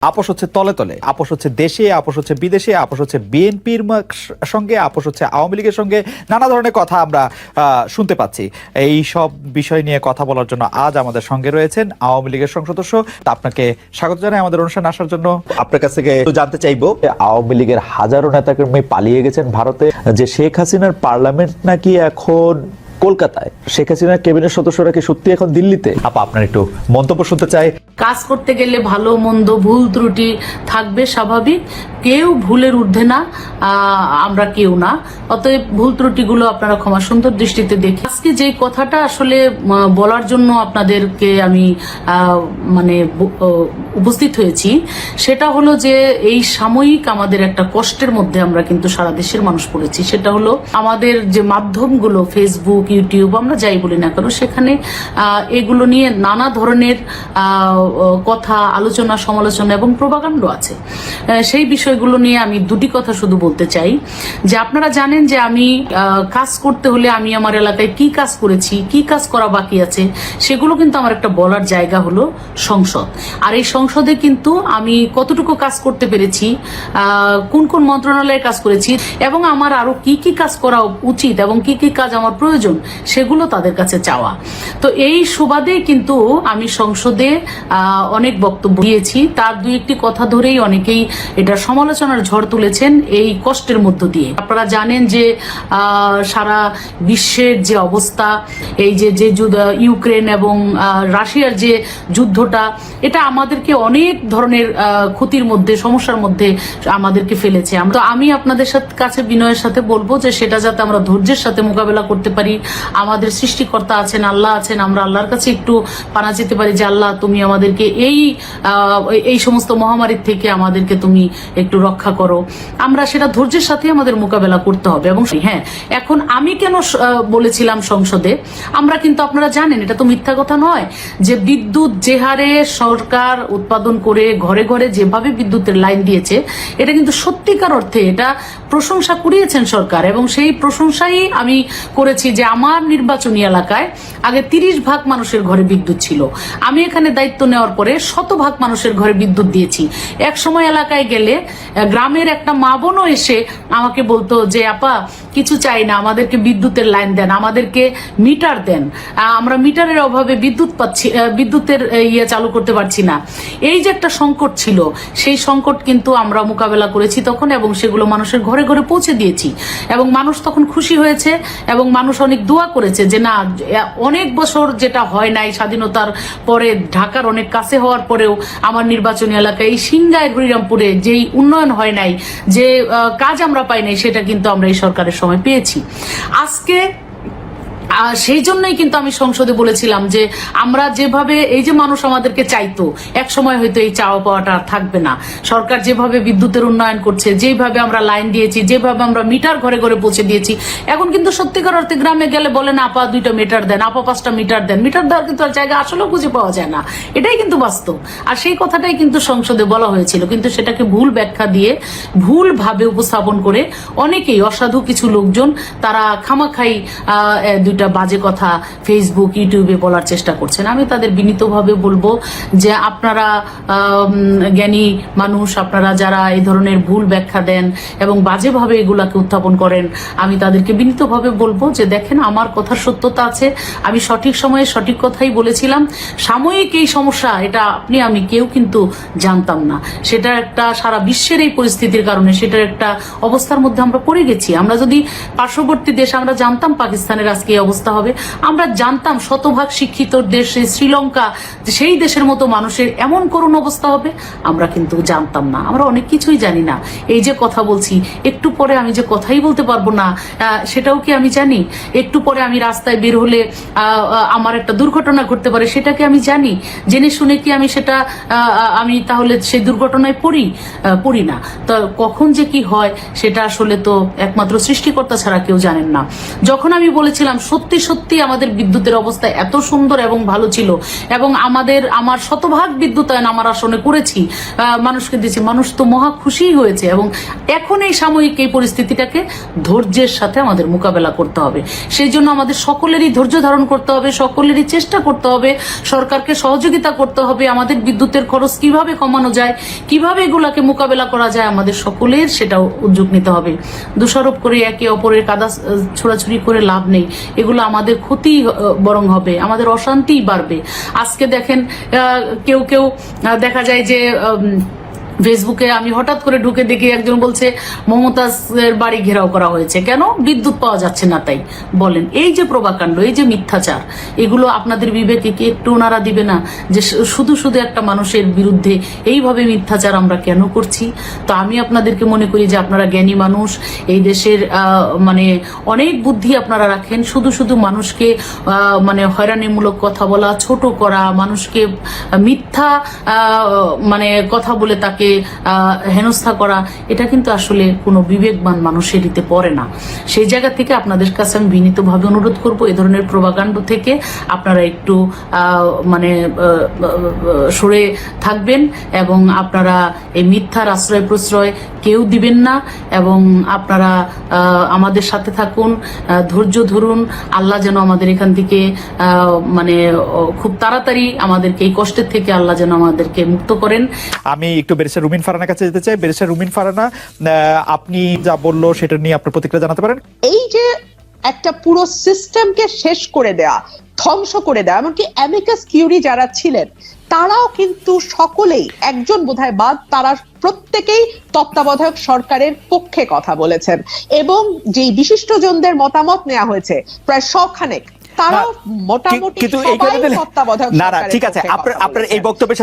আপোষ হচ্ছে তলে তলে, আপোষ হচ্ছে দেশে, আপোষ হচ্ছে বিদেশে, আপোষ হচ্ছে বিএনপির সঙ্গে, আপোষ হচ্ছে আওয়ামী লীগের সঙ্গে, নানা ধরনের কথা আমরা শুনতে পাচ্ছি। এই সব বিষয় নিয়ে কথা বলার জন্য আজ আমাদের সঙ্গে রয়েছেন আওয়ামী লীগের সংসদ সদস্য। আপনাকে স্বাগত জানাই আমাদের অনুষ্ঠানে আসার জন্য। আপনার কাছ থেকে জানতে চাইবো, আওয়ামী লীগের হাজারো নেতাকর্মী পালিয়ে গেছেন ভারতে, যে শেখ হাসিনার পার্লামেন্ট নাকি এখন কলকাতায়, শেখ হাসিনার ক্যাবিনেট সদস্যরা কি সত্যি এখন দিল্লিতে? আপনার একটু মন্তব্য শুনতে চাই। কাজ করতে গেলে ভালো মন্দ ভুল ত্রুটি থাকবে, স্বাভাবিক। কেউ ভুলের ঊর্ধ্বে না, আমরা কেউ না। অতএব ভুল ত্রুটিগুলো আপনারা ক্ষমা সুন্দর দৃষ্টিতে দেখি। আজকে যে কথাটা আসলে বলার জন্য আপনাদেরকে আমি উপস্থিত হয়েছি, সেটা হলো যে এই সাময়িক আমাদের একটা কষ্টের মধ্যে আমরা কিন্তু সারা দেশের মানুষ পড়েছি। সেটা হলো আমাদের যে মাধ্যমগুলো, ফেসবুক, ইউটিউব, আমরা যাই বলি না কেন, সেখানে এগুলো নিয়ে নানা ধরনের কথা, আলোচনা, সমালোচনা এবং প্রোপাগান্ডা আছে। সেই বিষয়গুলো নিয়ে আমি দুটি কথা শুধু বলতে চাই। যে আপনারা জানেন যে আমি কাজ করতে হলে আমি আমার এলাকায় কি কাজ করেছি, কি কাজ করা বাকি আছে, সেগুলো কিন্তু আমার একটা বলার জায়গা হলো সংসদ। আর এই সংসদে কিন্তু আমি কতটুকু কাজ করতে পেরেছি, কোন কোন মন্ত্রণালয়ে কাজ করেছি, এবং আমার আরো কি কি কাজ করা উচিত এবং কি কি কাজ আমার প্রয়োজন, সেগুলো তাদের কাছে চাওয়া। তো এই সুবাদেই কিন্তু আমি সংসদে অনেক বক্তব্য দিয়েছি। তার দুই একটি কথা ধরেই অনেকেই এটা সমালোচনার ঝড় তুলেছেন এই কষ্টের মধ্য দিয়ে। আপনারা জানেন যে সারা বিশ্বের যে অবস্থা, এই যে ইউক্রেন এবং রাশিয়ার যে যুদ্ধটা, এটা আমাদেরকে অনেক ধরনের ক্ষতির মধ্যে, সমস্যার মধ্যে আমাদেরকে ফেলেছে। তো আমি আপনাদের কাছে বিনয়ের সাথে বলবো যে সেটা যাতে আমরা ধৈর্যের সাথে মোকাবেলা করতে পারি। আমাদের সৃষ্টিকর্তা আছেন, আল্লাহ আছেন, আমরা আল্লাহর কাছে একটু পানা যেতে পারি যে আল্লাহ, তুমি আমাদেরকে এই সমস্ত মহামারীর থেকে আমাদেরকে তুমি একটু রক্ষা করো। আমরা সেটা ধৈর্যের সাথে আমাদের মোকাবেলা করতে হবে। এবং হ্যাঁ, এখন আমি কেন বলেছিলাম সংসদে, আমরা কিন্তু আপনারা জানেন, এটা তো মিথ্যা কথা নয়, যে বিদ্যুৎ যে হারে সরকার উৎপাদন করে ঘরে ঘরে যেভাবে বিদ্যুতের লাইন দিয়েছে, এটা কিন্তু সত্যিকার অর্থে এটা প্রশংসা কুড়িয়েছেন সরকার। এবং সেই প্রশংসাই আমি করেছি যে আমার নির্বাচনী এলাকায় আগে 30% মানুষের ঘরে বিদ্যুৎ ছিল। আমি এখানে দায়িত্ব নেওয়ার পরে 100% মানুষের ঘরে বিদ্যুৎ দিয়েছি। এক সময় এলাকায় গেলে গ্রামের একটা মা বোনও এসে আমাকে বলতো যে আপা, কিছু চাই না, আমাদেরকে বিদ্যুতের লাইন দেন, আমাদেরকে মিটার দেন, আমরা মিটারের অভাবে বিদ্যুতের চালু করতে পারছি না। এই যে একটা সংকট ছিল, সেই সংকট কিন্তু আমরা মোকাবেলা করেছি তখন, এবং সেগুলো মানুষের ঘরে ঘরে পৌঁছে দিয়েছি। এবং মানুষ তখন খুশি হয়েছে, এবং মানুষ অনেক দোয়া করেছে যে না, অনেক বছর যেটা হয় নাই, স্বাধীনতার পরে ঢাকার অনেক কাছে হওয়ার পরেও আমার নির্বাচনী এলাকায় এই সিংগাই হরিরামপুরে যেই উন্নয়ন হয় নাই, যে কাজ আমরা পাই নাই, সেটা কিন্তু আমরা এই সরকারের সময় পেয়েছি। আজকে সেই জন্যই কিন্তু আমি সংসদে বলেছিলাম যে আমরা যেভাবে, এই যে মানুষ আমাদেরকে চাইতো, এক সময় হয়তো এই চাওয়া পাওয়াটা আর থাকবে না। সরকার যেভাবে বিদ্যুতের উন্নয়ন করছে, যেভাবে আমরা লাইন দিয়েছি, যেভাবে আমরা মিটার ঘরে ঘরে পৌঁছে দিয়েছি, এখন কিন্তু সত্যিকার অর্থে গ্রামে গেলে বলে না, আপা 2টা মিটার দেন, আপা 5টা মিটার দেন। মিটার দেওয়ার কিন্তু আর জায়গা আসলেও খুঁজে পাওয়া যায় না, এটাই কিন্তু বাস্তব। আর সেই কথাটাই কিন্তু সংসদে বলা হয়েছিল, কিন্তু সেটাকে ভুল ব্যাখ্যা দিয়ে, ভুল ভাবে উপস্থাপন করে অনেকেই, অসাধু কিছু লোকজন, তারা খামাখাই দুইটা বাজে কথা ফেসবুক, ইউটিউবে বলার চেষ্টা করছেন। আমি তাদের বিনীতভাবে বলবো যে আপনারা জ্ঞানী মানুষ, আপনারা যারা এই ধরনের ভুল ব্যাখ্যা দেন এবং বাজেভাবে এগুলাকে উত্থাপন করেন, আমি তাদেরকে বিনীতভাবে বলবো যে দেখেন, আমার কথার সত্যতা আছে, আমি সঠিক সময়ে সঠিক কথাই বলেছিলাম। সাময়িক এই সমস্যা, এটা আপনি আমি কেউ কিন্তু জানতাম না। সেটা একটা সারা বিশ্বের এই পরিস্থিতির কারণে সেটার একটা অবস্থার মধ্যে আমরা পড়ে গেছি। আমরা যদি পার্শ্ববর্তী দেশ, আমরা জানতাম পাকিস্তানের আজকে এই অবস্থা হবে, আমরা জানতাম 100% শিক্ষিত দেশ শ্রীলঙ্কা, সেই দেশের মতো মানুষের এমন করুণ অবস্থা হবে, আমরা কিন্তু জানতাম না। আমরা অনেক কিছুই জানি না। এই যে কথা বলছি, একটু পরে আমি যে কথাই বলতে পারবো না, সেটাও কি আমি জানি? একটু পরে আমি রাস্তায় বের হলে আমার একটা দুর্ঘটনা ঘটতে পারে, সেটাকে আমি জানি? জেনে শুনে কি আমি সেটা আমি তাহলে সেই দুর্ঘটনায় পড়ি না? তো কখন যে কি হয়, সেটা আসলে তো একমাত্র সৃষ্টিকর্তা ছাড়া কেউ জানেন না। যখন আমি বলেছিলাম সত্যি সত্যি আমাদের বিদ্যুতের অবস্থা এত সুন্দর এবং ভালো ছিল, এবং আমার শতভাগ বিদ্যুতায়ন আমার আসনে করেছি, মানুষকে দিয়েছি, মানুষ তো মহা খুশি হয়েছে। এবং এখন এই সাময়িক এই পরিস্থিতিটাকে ধৈর্যের সাথে আমাদের মোকাবেলা করতে হবে। সেই জন্য আমাদের সকলেরই ধৈর্য ধারণ করতে হবে, সকলেরই চেষ্টা করতে হবে, সরকারকে সহযোগিতা করতে হবে। আমাদের বিদ্যুতের খরচ কিভাবে কমানো যায়, কিভাবে এগুলাকে মোকাবেলা করা যায়, আমাদের সকলের সেটা উদ্যোগ নিতে হবে। দোষারোপ করে একে অপরের কাদা ছোড়াছুড়ি করে লাভ নেই, এগুলো আমাদের ক্ষতি বরং হবে, আমাদের অশান্তিই বাড়বে। আজকে দেখেন কেউ কেউ দেখা যায় যে ফেসবুকে আমি হঠাৎ করে ঢুকে দেখি একজন বলছে মমতাজের বাড়ি ঘেরাও করা হয়েছে, কেন? বিদ্যুৎ পাওয়া যাচ্ছে না তাই। বলেন, এই যে প্রভাকাণ্ড, এই যে মিথ্যাচার, এগুলো আপনাদের বিবেকে কি একটু ওনারা দিবে না যে শুধু শুধু একটা মানুষের বিরুদ্ধে এইভাবে মিথ্যাচার আমরা কেন করছি? তো আমি আপনাদেরকে মনে করি যে আপনারা জ্ঞানী মানুষ, এই দেশের মানে অনেক বুদ্ধি আপনারা রাখেন। শুধু শুধু মানুষকে মানে হয়রানিমূলক কথা বলা, ছোট করা, মানুষকে মিথ্যা মানে কথা বলে তাকে হেনস্থা করা, এটা কিন্তু আসলে কোনো বিবেকবান মানুষের দিতে পড়ে না। সেই জায়গা থেকে আপনাদের কাছে আমি বিনীতভাবে অনুরোধ করব, এ ধরনের প্রভাকাণ্ড থেকে আপনারা একটু মানে সরে থাকবেন, এবং আপনারা এই মিথ্যার আশ্রয় প্রশ্রয় কেউ দিবেন না, এবং আপনারা আমাদের সাথে থাকুন, ধৈর্য ধরুন। আল্লাহ যেন আমাদের এখান থেকে মানে খুব তাড়াতাড়ি আমাদেরকে এই কষ্টের থেকে আল্লাহ যেন আমাদেরকে মুক্ত করেন। আমি একটু ব্যারিস্টার রুমিন ফারহানার কাছে যেতে চাই। ব্যারিস্টার রুমিন ফারহানা, আপনি যা বললো সেটা নিয়ে আপনার প্রতিক্রিয়া জানাতে পারেন। এই যে একটা পুরো সিস্টেমকে শেষ করে দেয়া, ধ্বংস করে দেয়া, এমনকি অ্যামিকাস কিউরি যারা ছিলেন তারাও কিন্তু সকলেই, একজন বোধহয় বাদ, তারা প্রত্যেকেই তত্ত্বাবধায়ক সরকারের পক্ষে কথা বলেছেন, এবং যে বিশিষ্টজনদের মতামত নেওয়া হয়েছে প্রায় 100 খানেক, তারা মোটামুটি ঠিক আছে। আপনার এই বক্তব্যের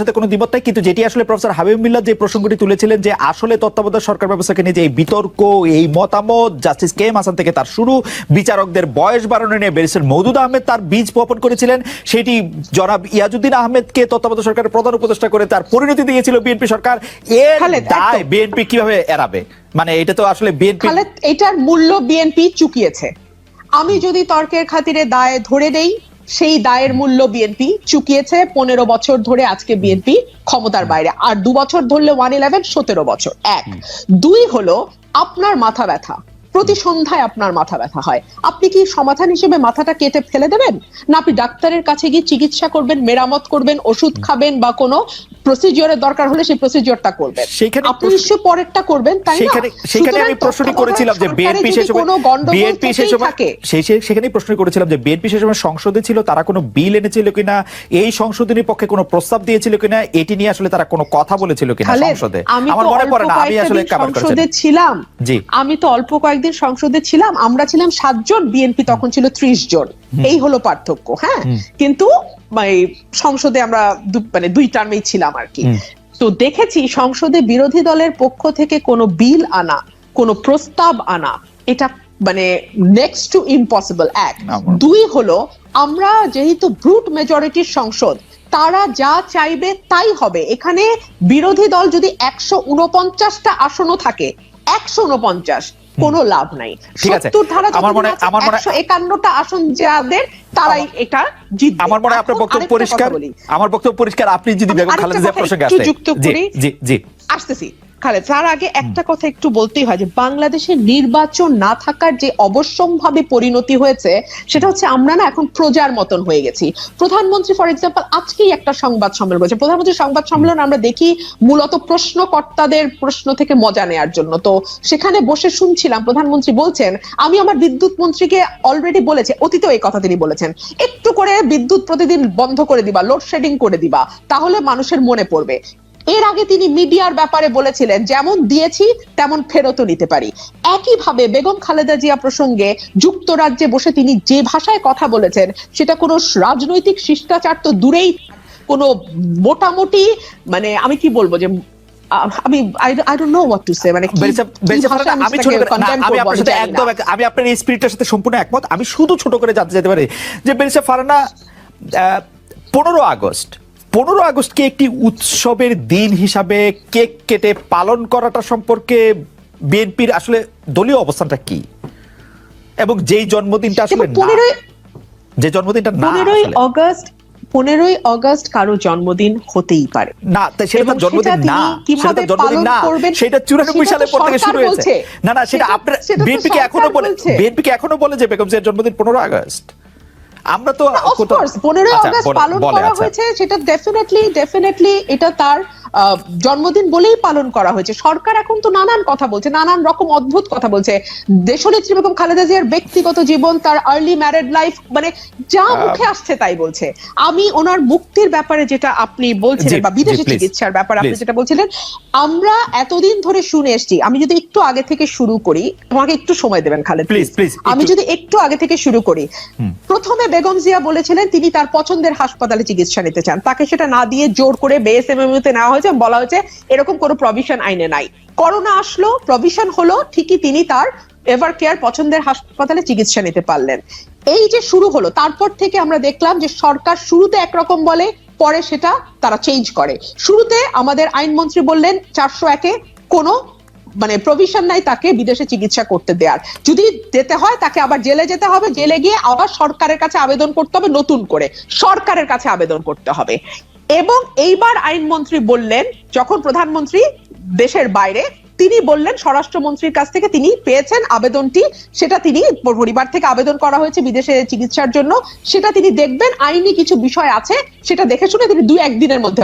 সাথে কোনো দ্বিমত নাই, কিন্তু যেটি আসলে প্রফেসর হাবিব মিল্লাহ যে প্রসঙ্গটি তুলেছিলেন যে আসলে তত্ত্বাবধায়ক সরকার ব্যবস্থাকে নিয়ে যে এই বিতর্ক, এই মতামত জাস্টিস কে এম হাসান থেকে তার শুরু, বিচারকদের বয়স বাড়ানো নিয়ে ব্যারিস্টার মওদুদ আহমেদ তার বীজ বপন করেছিলেন, সেটি জনাব ইয়াজউদ্দিন আহমেদকে তত্ত্বাবধায়ক সরকারের প্রধান উপদেষ্টা করে তার পরিণতি দিয়েছিল বিএনপি সরকার। এর দায় বিএনপি কিভাবে এড়াবে? মানে এটা তো আসলে বিএনপি, এটার মূল্য বিএনপি চুকিয়েছে। আমি যদি তর্কের খাতিরে দায় ধরে দেই, সেই দায়ের মূল্য বিএনপি চুকিয়েছে। 15 বছর ধরে আজকে বিএনপি ক্ষমতার বাইরে, আর 2 বছর ধরলে 111, 17 বছর। 1 2 হলো আপনার মাথা ব্যথা, প্রতি সন্ধ্যায় আপনার মাথা ব্যথা হয়, আপনি কি সমাধান হিসেবে মাথাটা কেটে ফেলে দেবেন? না আপনি ডাক্তারের কাছে গিয়ে চিকিৎসা করবেন, মেরামত করবেন, ওষুধ খাবেন, বা কোনো প্রসিজিওরের দরকার হলে সেই প্রসিজিওরটা করবেন, আপনি নিশ্চয়ই পরেরটা করবেন, তাই না? সেখানে আমি প্রশ্নটি করেছিলাম যে বিএনপি সেখানেই প্রশ্ন করেছিলাম যে বিএনপি সে সময় সংসদে ছিল, তারা কোনো বিল এনেছিল কিনা, এই সংশোধনীর পক্ষে কোনো প্রস্তাব দিয়েছিল কিনা, এটি নিয়ে আসলে তারা কোনো কথা বলেছিল কিনা সংসদে? আমার মনে পড়ে না, আমি আসলে সংসদে ছিলাম, আমি তো অল্প কয়েকদিন সংসদে ছিলাম, আমরা ছিলাম 7 জন, বিএনপি তখন ছিল 30 জন, এই হলো পার্থক্য। হ্যাঁ, কিন্তু সংসদে আমরা মানে 2 টার্মেই ছিলাম আর কি। তো দেখেছি সংসদে বিরোধী দলের পক্ষ থেকে কোনো বিল আনা, কোনো প্রস্তাব আনা, এটা মানে নেক্সট টু ইম্পসিবল। 1 2 হলো আমরা যেহেতু ব্রুট মেজরিটির সংসদ, তারা যা চাইবে তাই হবে। এখানে বিরোধী দল যদি 149টা আসনও থাকে, 149 কোনো লাভ নাই। 70 ধারা আমার মনে 151টা আসন যাদের, তারাই এটা জিতবে। আমার মনে আপনার বক্তব্য পরিষ্কার, আমার বক্তব্য পরিষ্কার। আপনি যদি বেগম খালেদা জিয়া প্রসঙ্গে আসেন, জি আসতেছি খালেদ, তার আগে একটা কথা একটু বলতেই হয় যে বাংলাদেশের নির্বাচন না থাকার যে অবশ্যম্ভাবী পরিণতি হয়েছে, সেটা হচ্ছে আমরা না এখন প্রজার মতন হয়ে গেছি। প্রধানমন্ত্রী ফর এক্সাম্পল আজকেই একটা সংবাদ সম্মেলন করেছে। প্রধানমন্ত্রীর সংবাদ সম্মেলন আমরা দেখি মূলত প্রশ্নকর্তাদের প্রশ্ন থেকে মজা নেওয়ার জন্য। তো সেখানে বসে শুনছিলাম, প্রধানমন্ত্রী বলছেন, আমি আমার বিদ্যুৎ মন্ত্রীকে অলরেডি বলেছে, অতীতেও এই কথা তিনি বলেছেন, একটু করে বিদ্যুৎ প্রতিদিন বন্ধ করে দিবা, লোডশেডিং করে দিবা, তাহলে মানুষের মনে পড়বে। এর আগে তিনি মিডিয়ার ব্যাপারে বলেছিলেন, যেমন দিয়েছি তেমন ফেরতও নিতে পারি। একইভাবে বেগম খালেদা জিয়া প্রসঙ্গে যুক্তরাজ্যে বসে তিনি যে ভাষায় কথা বলেছেন, সেটা কোনো রাজনৈতিক শিষ্টাচার তো দূরেই, কোনো মোটামুটি মানে আমি কি বলবো যে আমি I don't know what to say, মানে আমি আপনার এই স্পিরিটের সাথে সম্পূর্ণ একমত। আমি শুধু ছোট করে জানতে যেতে পারি যে ব্যারিস্টার ফারহানা, 15 আগস্টকে একটি উৎসবের দিন হিসাবে কেক কেটে পালন করাটা সম্পর্কে বিএনপির আসলে দলীয় অবস্থানটা কি? এবং যেই জন্মদিনটা আসলে না, 15 যে জন্মদিনটা না 15ই অগস্ট কারো জন্মদিন হতেই পারে না, তাই সেটা তার জন্মদিন না, সেটা তার জন্মদিন না, সেটা 94 সালের পর থেকে শুরু হয়েছে। না সেটা আপনার বিএনপি কে এখনো বলে যে বেগম জিয়ার জন্মদিন 15 আগস্ট। আমরা তো অফ কোর্স 15 আগস্ট পালন করা হয়েছে, সেটা ডেফিনেটলি এটা তার জন্মদিন বলেই পালন করা হয়েছে। সরকার এখন তো নানান কথা বলছে, নানান রকম অদ্ভুত কথা বলছে। দেশনেত্রী বেগম খালেদা জিয়ার ব্যক্তিগত জীবন, তার আর্লি ম্যারিড লাইফ, মানে যা মুখে আসছে তাই বলছে। আমি ওনার মুক্তির ব্যাপারে যেটা আপনি বলছিলেন বা বিদেশি চিকিৎসার ব্যাপারে আপনি যেটা বলছিলেন, আমরা এতদিন ধরে শুনে এসেছি। আমি যদি একটু আগে থেকে শুরু করি, তোমাকে একটু সময় দেবেন খালেদ প্লিজ, আমি যদি একটু আগে থেকে শুরু করি। প্রথমে বেগম জিয়া বলেছিলেন তিনি তার পছন্দের হাসপাতালে চিকিৎসা নিতে চান, তাকে সেটা না দিয়ে জোর করে বিএসএমএম তে নেওয়া হয়েছে, বলা হয়েছে এরকম কোনো প্রভিশন আইনে নাই। করোনা আসলো, প্রভিশন হলো, ঠিকই তিনি তার এভার কেয়ার পছন্দের হাসপাতালে চিকিৎসা নিতে পারলেন। এই যে শুরু হলো, তারপর থেকে আমরা দেখলাম যে সরকার শুরুতে একরকম বলে, পরে সেটা তারা চেঞ্জ করে। শুরুতে আমাদের আইনমন্ত্রী বললেন 401-এ কোনো মানে প্রভিশন নাই তাকে বিদেশে চিকিৎসা করতে দেওয়ার, যদি যেতে হয় তাকে আবার জেলে যেতে হবে, জেলে গিয়ে আবার সরকারের কাছে আবেদন করতে হবে, নতুন করে সরকারের কাছে আবেদন করতে হবে। এবং এইবার আইনমন্ত্রী বললেন, যখন প্রধানমন্ত্রী দেশের বাইরে, তিনি বললেন স্বরাষ্ট্রমন্ত্রীর কাছ থেকে তিনি পেয়েছেন আবেদনটি, সেটা তিনি পরিবার থেকে আবেদন করা হয়েছে বিদেশে চিকিৎসার জন্য, সেটা তিনি দেখবেন, আইনি কিছু বিষয় আছে সেটা দেখে শুনে তিনি 2-1 দিনের মধ্যে